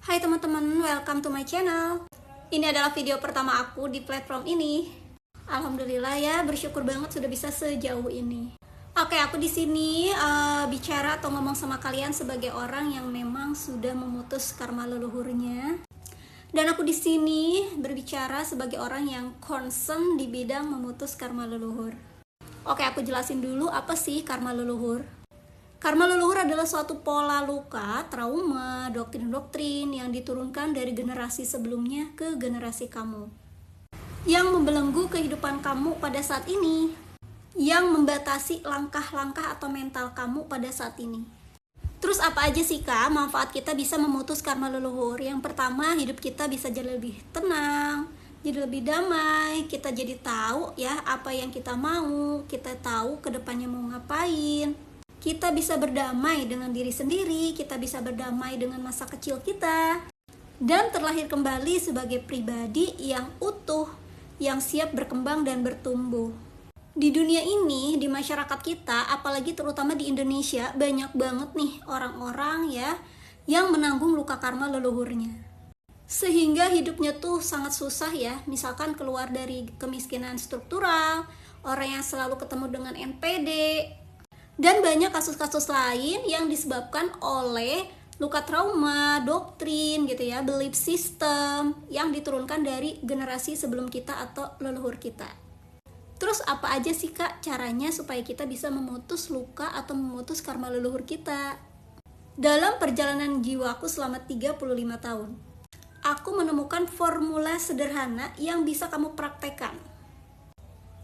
Hai teman-teman, welcome to my channel. Ini adalah video pertama aku di platform ini. Alhamdulillah ya, bersyukur banget sudah bisa sejauh ini. Oke, aku di sini bicara atau ngomong sama kalian sebagai orang yang memang sudah memutus karma leluhurnya. Dan aku di sini berbicara sebagai orang yang concern di bidang memutus karma leluhur. Oke, aku jelasin dulu apa sih karma leluhur. Karma leluhur adalah suatu pola luka, trauma, doktrin-doktrin yang diturunkan dari generasi sebelumnya ke generasi kamu, yang membelenggu kehidupan kamu pada saat ini, yang membatasi langkah-langkah atau mental kamu pada saat ini. Terus apa aja sih Kak manfaat kita bisa memutus karma leluhur? Yang pertama, hidup kita bisa jadi lebih tenang, jadi lebih damai, kita jadi tahu ya apa yang kita mau, kita tahu kedepannya mau ngapain. Kita bisa berdamai dengan diri sendiri, kita bisa berdamai dengan masa kecil kita, dan terlahir kembali sebagai pribadi yang utuh, yang siap berkembang dan bertumbuh. Di dunia ini, di masyarakat kita, apalagi terutama di Indonesia, banyak banget nih orang-orang ya yang menanggung luka karma leluhurnya. Sehingga hidupnya tuh sangat susah ya, misalkan keluar dari kemiskinan struktural, orang yang selalu ketemu dengan NPD, dan banyak kasus-kasus lain yang disebabkan oleh luka trauma, doktrin gitu ya, belief system yang diturunkan dari generasi sebelum kita atau leluhur kita. Terus apa aja sih Kak caranya supaya kita bisa memutus luka atau memutus karma leluhur kita? Dalam perjalanan jiwaku selama 35 tahun, aku menemukan formula sederhana yang bisa kamu praktekkan.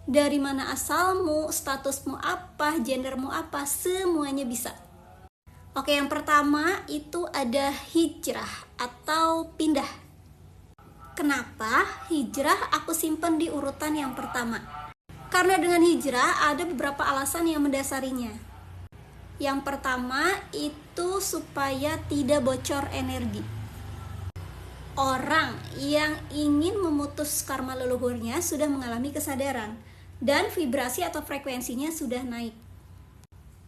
Dari mana asalmu, statusmu apa, gendermu apa, semuanya bisa. Oke, yang pertama itu ada hijrah atau pindah. Kenapa hijrah aku simpen di urutan yang pertama? Karena dengan hijrah ada beberapa alasan yang mendasarinya. Yang pertama itu supaya tidak bocor energi. Orang yang ingin memutus karma leluhurnya sudah mengalami kesadaran dan vibrasi atau frekuensinya sudah naik.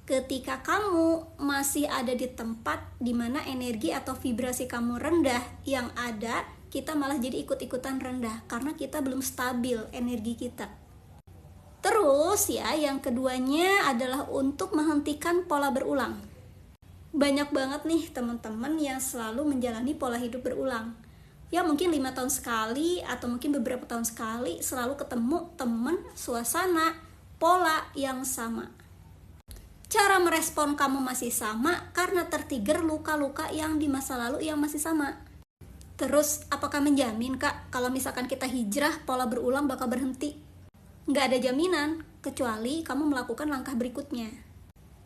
Ketika kamu masih ada di tempat di mana energi atau vibrasi kamu rendah, yang ada kita malah jadi ikut-ikutan rendah karena kita belum stabil energi kita. Terus ya, yang keduanya adalah untuk menghentikan pola berulang. Banyak banget nih teman-teman yang selalu menjalani pola hidup berulang. Ya mungkin 5 tahun sekali atau mungkin beberapa tahun sekali selalu ketemu teman, suasana, pola yang sama. Cara merespon kamu masih sama karena tertrigger luka-luka yang di masa lalu yang masih sama. Terus apakah menjamin Kak kalau misalkan kita hijrah pola berulang bakal berhenti? Nggak ada jaminan kecuali kamu melakukan langkah berikutnya.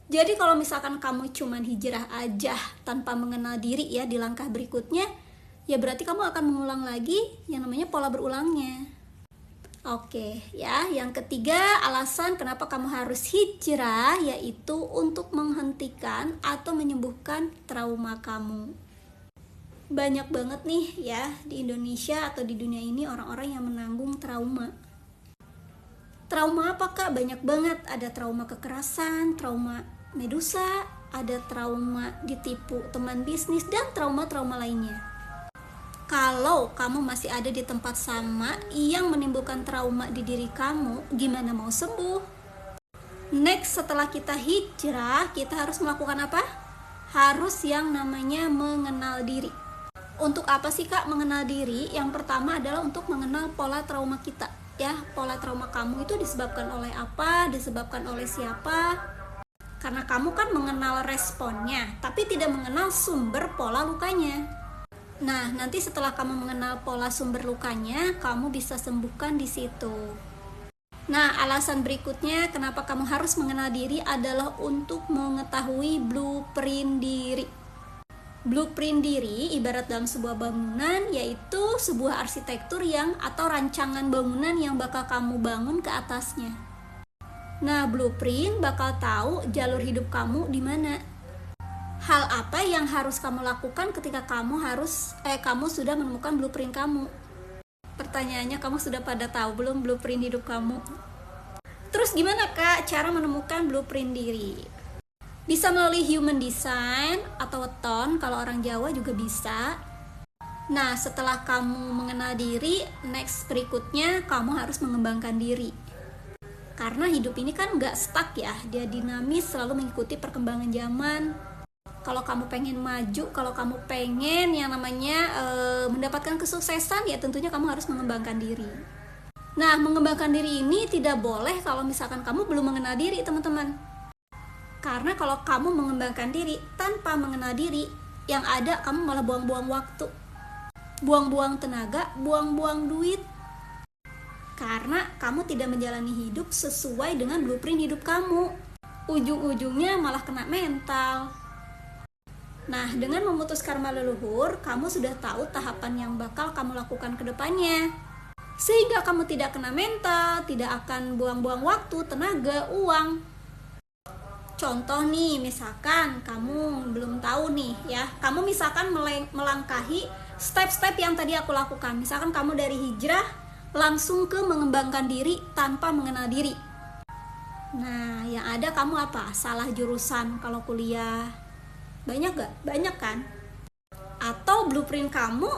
Jadi kalau misalkan kamu cuman hijrah aja tanpa mengenal diri ya di langkah berikutnya, ya berarti kamu akan mengulang lagi yang namanya pola berulangnya. Oke, ya, yang ketiga alasan kenapa kamu harus hijrah yaitu untuk menghentikan atau menyembuhkan trauma kamu. Banyak banget nih ya di Indonesia atau di dunia ini orang-orang yang menanggung trauma. Trauma apa Kak? Banyak banget, ada trauma kekerasan, trauma medusa, ada trauma ditipu teman bisnis, dan trauma-trauma lainnya. Kalau kamu masih ada di tempat sama yang menimbulkan trauma di diri kamu, gimana mau sembuh? Next, setelah kita hijrah, kita harus melakukan apa? Harus yang namanya mengenal diri. Untuk apa sih Kak mengenal diri? Yang pertama adalah untuk mengenal pola trauma kita. Ya, pola trauma kamu itu disebabkan oleh apa? Disebabkan oleh siapa? Karena kamu kan mengenal responnya, tapi tidak mengenal sumber pola lukanya. Nah, nanti setelah kamu mengenal pola sumber lukanya, kamu bisa sembuhkan di situ. Nah, alasan berikutnya kenapa kamu harus mengenal diri adalah untuk mengetahui blueprint diri. Blueprint diri ibarat dalam sebuah bangunan, yaitu sebuah arsitektur yang atau rancangan bangunan yang bakal kamu bangun ke atasnya. Nah, blueprint bakal tahu jalur hidup kamu di mana. Hal apa yang harus kamu lakukan ketika kamu sudah menemukan blueprint kamu? Pertanyaannya, kamu sudah pada tahu belum blueprint hidup kamu? Terus gimana Kak cara menemukan blueprint diri? Bisa melalui human design atau weton, kalau orang Jawa juga bisa. Nah, setelah kamu mengenal diri, next berikutnya kamu harus mengembangkan diri. Karena hidup ini kan nggak stuck ya, dia dinamis, selalu mengikuti perkembangan zaman. Kalau kamu pengen maju, kalau kamu pengen yang namanya mendapatkan kesuksesan, ya tentunya kamu harus mengembangkan diri. Nah, mengembangkan diri ini tidak boleh kalau misalkan kamu belum mengenal diri, teman-teman. Karena kalau kamu mengembangkan diri tanpa mengenal diri, yang ada kamu malah buang-buang waktu, buang-buang tenaga, buang-buang duit. Karena kamu tidak menjalani hidup sesuai dengan blueprint hidup kamu. Ujung-ujungnya malah kena mental. Nah, dengan memutus karma leluhur, kamu sudah tahu tahapan yang bakal kamu lakukan ke depannya. Sehingga kamu tidak kena mental, tidak akan buang-buang waktu, tenaga, uang. Contoh nih, misalkan kamu belum tahu nih ya, kamu misalkan melangkahi step-step yang tadi aku lakukan. Misalkan kamu dari hijrah langsung ke mengembangkan diri tanpa mengenal diri. Nah, yang ada kamu apa? Salah jurusan kalau kuliah. Banyak gak? Banyak kan? Atau blueprint kamu,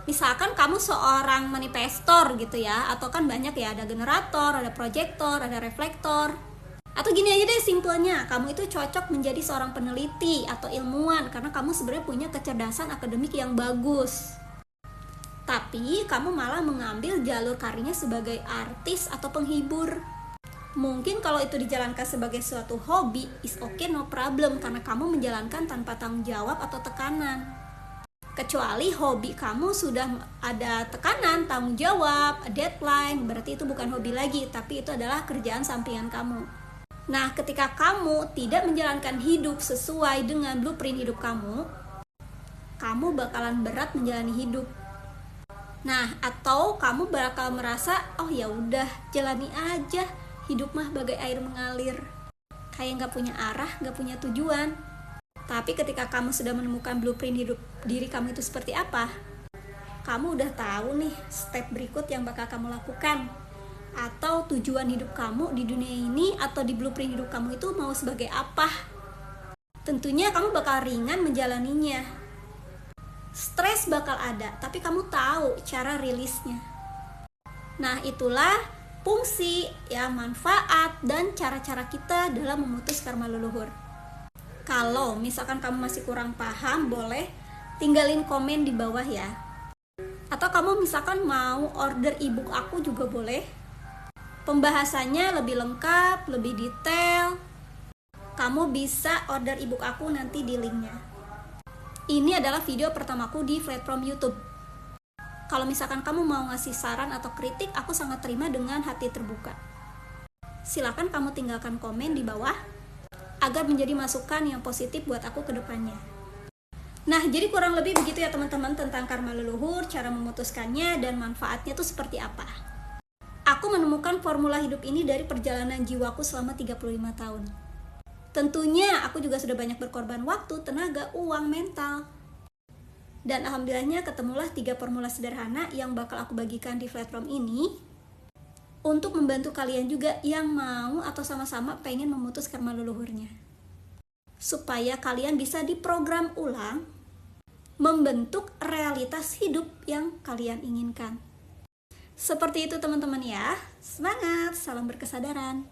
misalkan kamu seorang manifestor gitu ya, atau kan banyak ya, ada generator, ada proyektor, ada reflektor. Atau gini aja deh simpelnya, kamu itu cocok menjadi seorang peneliti atau ilmuwan karena kamu sebenarnya punya kecerdasan akademik yang bagus. Tapi kamu malah mengambil jalur karirnya sebagai artis atau penghibur. Mungkin kalau itu dijalankan sebagai suatu hobi, is okay, no problem, karena kamu menjalankan tanpa tanggung jawab atau tekanan. Kecuali hobi kamu sudah ada tekanan, tanggung jawab, deadline, berarti itu bukan hobi lagi, tapi itu adalah kerjaan sampingan kamu. Nah, ketika kamu tidak menjalankan hidup sesuai dengan blueprint hidup kamu bakalan berat menjalani hidup. Nah, atau kamu bakal merasa, oh ya udah, jalani aja, hidup mah bagai air mengalir, kayak nggak punya arah, nggak punya tujuan. Tapi ketika kamu sudah menemukan blueprint hidup diri kamu itu seperti apa, kamu udah tahu nih step berikut yang bakal kamu lakukan, atau tujuan hidup kamu di dunia ini atau di blueprint hidup kamu itu mau sebagai apa. Tentunya kamu bakal ringan menjalaninya. Stres bakal ada, tapi kamu tahu cara rilisnya. Nah, itulah fungsi ya, manfaat dan cara-cara kita dalam memutus karma leluhur. Kalau misalkan kamu masih kurang paham, boleh tinggalin komen di bawah ya. Atau kamu misalkan mau order ebook aku juga boleh. Pembahasannya lebih lengkap, lebih detail. Kamu bisa order ebook aku nanti di linknya. Ini adalah video pertamaku di platform YouTube. Kalau misalkan kamu mau ngasih saran atau kritik, aku sangat terima dengan hati terbuka. Silakan kamu tinggalkan komen di bawah agar menjadi masukan yang positif buat aku ke depannya. Nah, jadi kurang lebih begitu ya teman-teman tentang karma leluhur, cara memutuskannya dan manfaatnya itu seperti apa. Aku menemukan formula hidup ini dari perjalanan jiwaku selama 35 tahun. Tentunya aku juga sudah banyak berkorban waktu, tenaga, uang, mental. Dan alhamdulillahnya ketemulah 3 formula sederhana yang bakal aku bagikan di platform ini untuk membantu kalian juga yang mau atau sama-sama pengen memutus karma leluhurnya. Supaya kalian bisa diprogram ulang membentuk realitas hidup yang kalian inginkan. Seperti itu teman-teman ya. Semangat, salam berkesadaran.